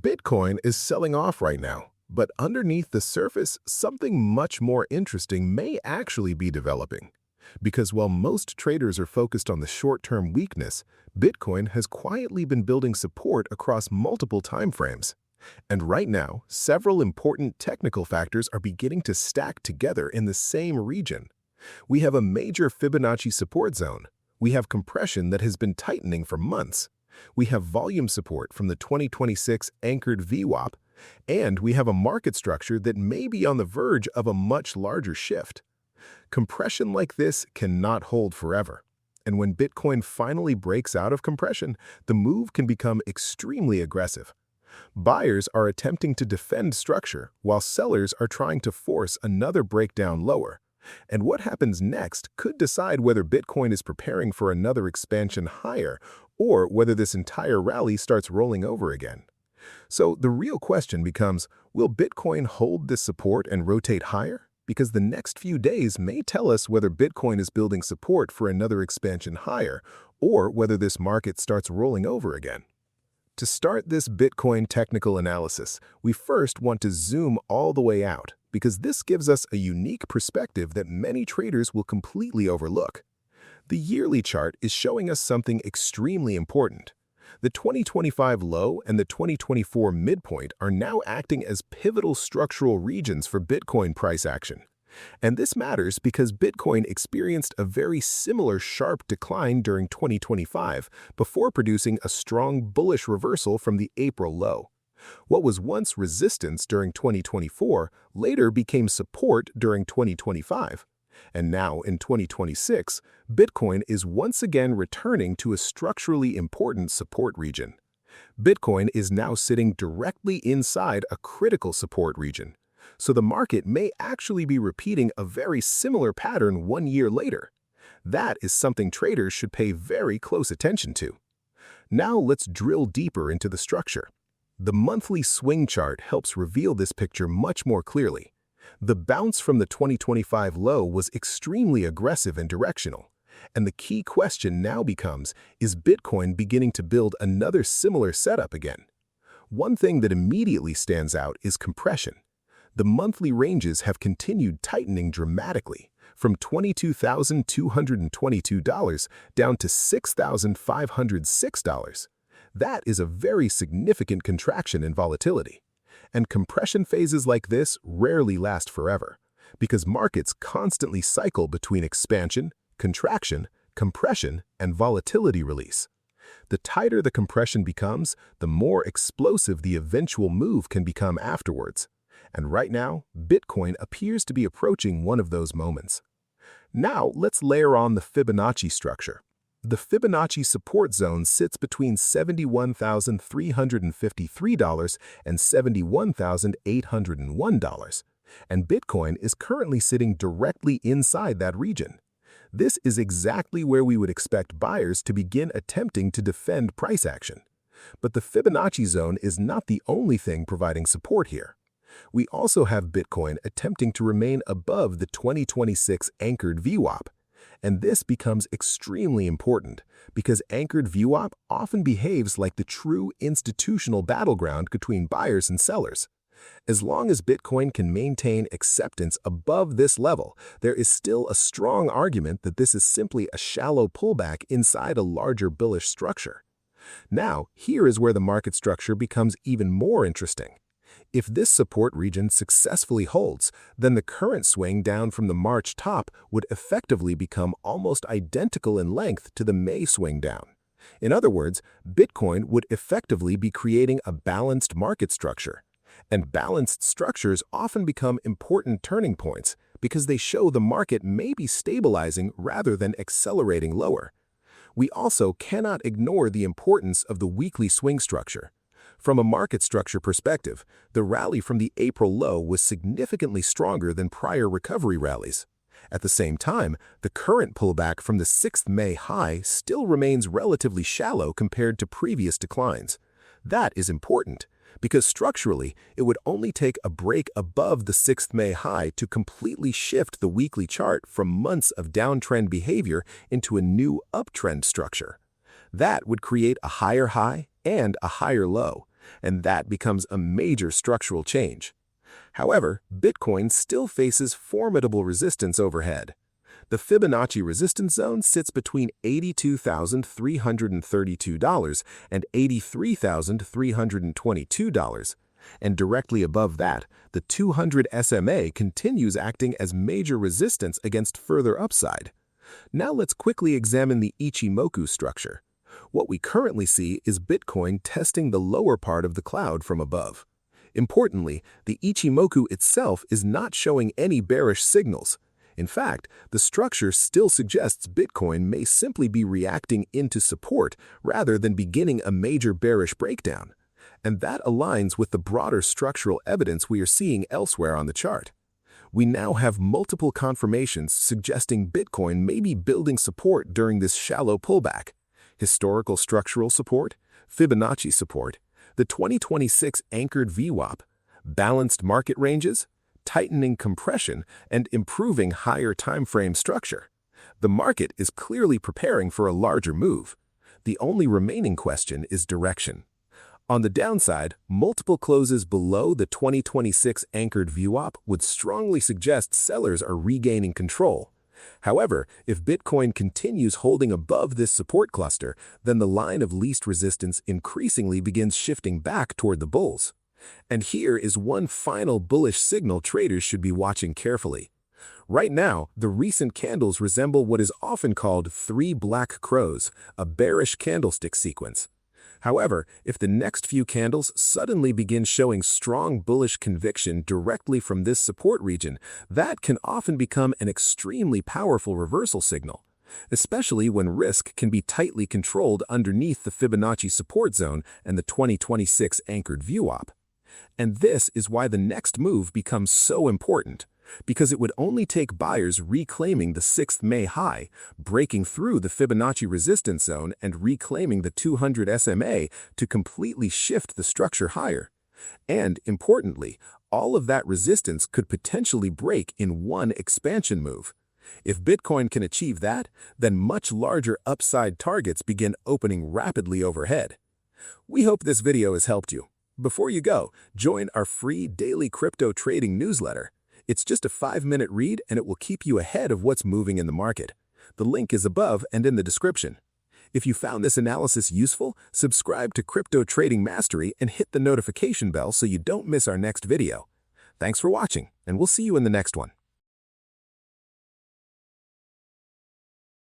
Bitcoin is selling off right now, but underneath the surface, something much more interesting may actually be developing. Because while most traders are focused on the short-term weakness, Bitcoin has quietly been building support across multiple timeframes. And right now, several important technical factors are beginning to stack together in the same region. We have a major Fibonacci support zone. We have compression that has been tightening for months. We have volume support from the 2026 anchored VWAP, and we have a market structure that may be on the verge of a much larger shift. Compression like this cannot hold forever. And when Bitcoin finally breaks out of compression, the move can become extremely aggressive. Buyers are attempting to defend structure, while sellers are trying to force another breakdown lower. And what happens next could decide whether Bitcoin is preparing for another expansion higher or whether this entire rally starts rolling over again. So the real question becomes, will Bitcoin hold this support and rotate higher? Because the next few days may tell us whether Bitcoin is building support for another expansion higher or whether this market starts rolling over again. To start this Bitcoin technical analysis, we first want to zoom all the way out, because this gives us a unique perspective that many traders will completely overlook. The yearly chart is showing us something extremely important. The 2025 low and the 2024 midpoint are now acting as pivotal structural regions for Bitcoin price action. And this matters because Bitcoin experienced a very similar sharp decline during 2025 before producing a strong bullish reversal from the April low. What was once resistance during 2024 later became support during 2025. And now, in 2026, Bitcoin is once again returning to a structurally important support region. Bitcoin is now sitting directly inside a critical support region. So the market may actually be repeating a very similar pattern 1 year later. That is something traders should pay very close attention to. Now let's drill deeper into the structure. The monthly swing chart helps reveal this picture much more clearly. The bounce from the 2025 low was extremely aggressive and directional. And the key question now becomes, is Bitcoin beginning to build another similar setup again? One thing that immediately stands out is compression. The monthly ranges have continued tightening dramatically, from $22,222 down to $6,506. That is a very significant contraction in volatility. And compression phases like this rarely last forever, because markets constantly cycle between expansion, contraction, compression, and volatility release. The tighter the compression becomes, the more explosive the eventual move can become afterwards. And right now, Bitcoin appears to be approaching one of those moments. Now, let's layer on the Fibonacci structure. The Fibonacci support zone sits between $71,353 and $71,801, and Bitcoin is currently sitting directly inside that region. This is exactly where we would expect buyers to begin attempting to defend price action. But the Fibonacci zone is not the only thing providing support here. We also have Bitcoin attempting to remain above the 2026 anchored VWAP. And this becomes extremely important because anchored VWAP often behaves like the true institutional battleground between buyers and sellers. As long as Bitcoin can maintain acceptance above this level, there is still a strong argument that this is simply a shallow pullback inside a larger bullish structure. Now, here is where the market structure becomes even more interesting. If this support region successfully holds, then the current swing down from the March top would effectively become almost identical in length to the May swing down. In other words, Bitcoin would effectively be creating a balanced market structure. And balanced structures often become important turning points because they show the market may be stabilizing rather than accelerating lower. We also cannot ignore the importance of the weekly swing structure. From a market structure perspective, the rally from the April low was significantly stronger than prior recovery rallies. At the same time, the current pullback from the 6th May high still remains relatively shallow compared to previous declines. That is important, because structurally, it would only take a break above the 6th May high to completely shift the weekly chart from months of downtrend behavior into a new uptrend structure. That would create a higher high and a higher low, and that becomes a major structural change. However, Bitcoin still faces formidable resistance overhead. The Fibonacci resistance zone sits between $82,332 and $83,322, and directly above that, the 200 SMA continues acting as major resistance against further upside. Now let's quickly examine the Ichimoku structure. What we currently see is Bitcoin testing the lower part of the cloud from above. Importantly, the Ichimoku itself is not showing any bearish signals. In fact, the structure still suggests Bitcoin may simply be reacting into support rather than beginning a major bearish breakdown. And that aligns with the broader structural evidence we are seeing elsewhere on the chart. We now have multiple confirmations suggesting Bitcoin may be building support during this shallow pullback. Historical structural support, Fibonacci support, the 2026 anchored VWAP, balanced market ranges, tightening compression, and improving higher timeframe structure. The market is clearly preparing for a larger move. The only remaining question is direction. On the downside, multiple closes below the 2026 anchored VWAP would strongly suggest sellers are regaining control. However, if Bitcoin continues holding above this support cluster, then the line of least resistance increasingly begins shifting back toward the bulls. And here is one final bullish signal traders should be watching carefully. Right now, the recent candles resemble what is often called three black crows, a bearish candlestick sequence. However, if the next few candles suddenly begin showing strong bullish conviction directly from this support region, that can often become an extremely powerful reversal signal, especially when risk can be tightly controlled underneath the Fibonacci support zone and the 2026 anchored VWAP. And this is why the next move becomes so important, because it would only take buyers reclaiming the 6th May high, breaking through the Fibonacci resistance zone and reclaiming the 200 SMA to completely shift the structure higher. And, importantly, all of that resistance could potentially break in one expansion move. If Bitcoin can achieve that, then much larger upside targets begin opening rapidly overhead. We hope this video has helped you. Before you go, join our free daily crypto trading newsletter. It's just a 5-minute read and it will keep you ahead of what's moving in the market. The link is above and in the description. If you found this analysis useful, subscribe to Crypto Trading Mastery and hit the notification bell so you don't miss our next video. Thanks for watching, and we'll see you in the next one.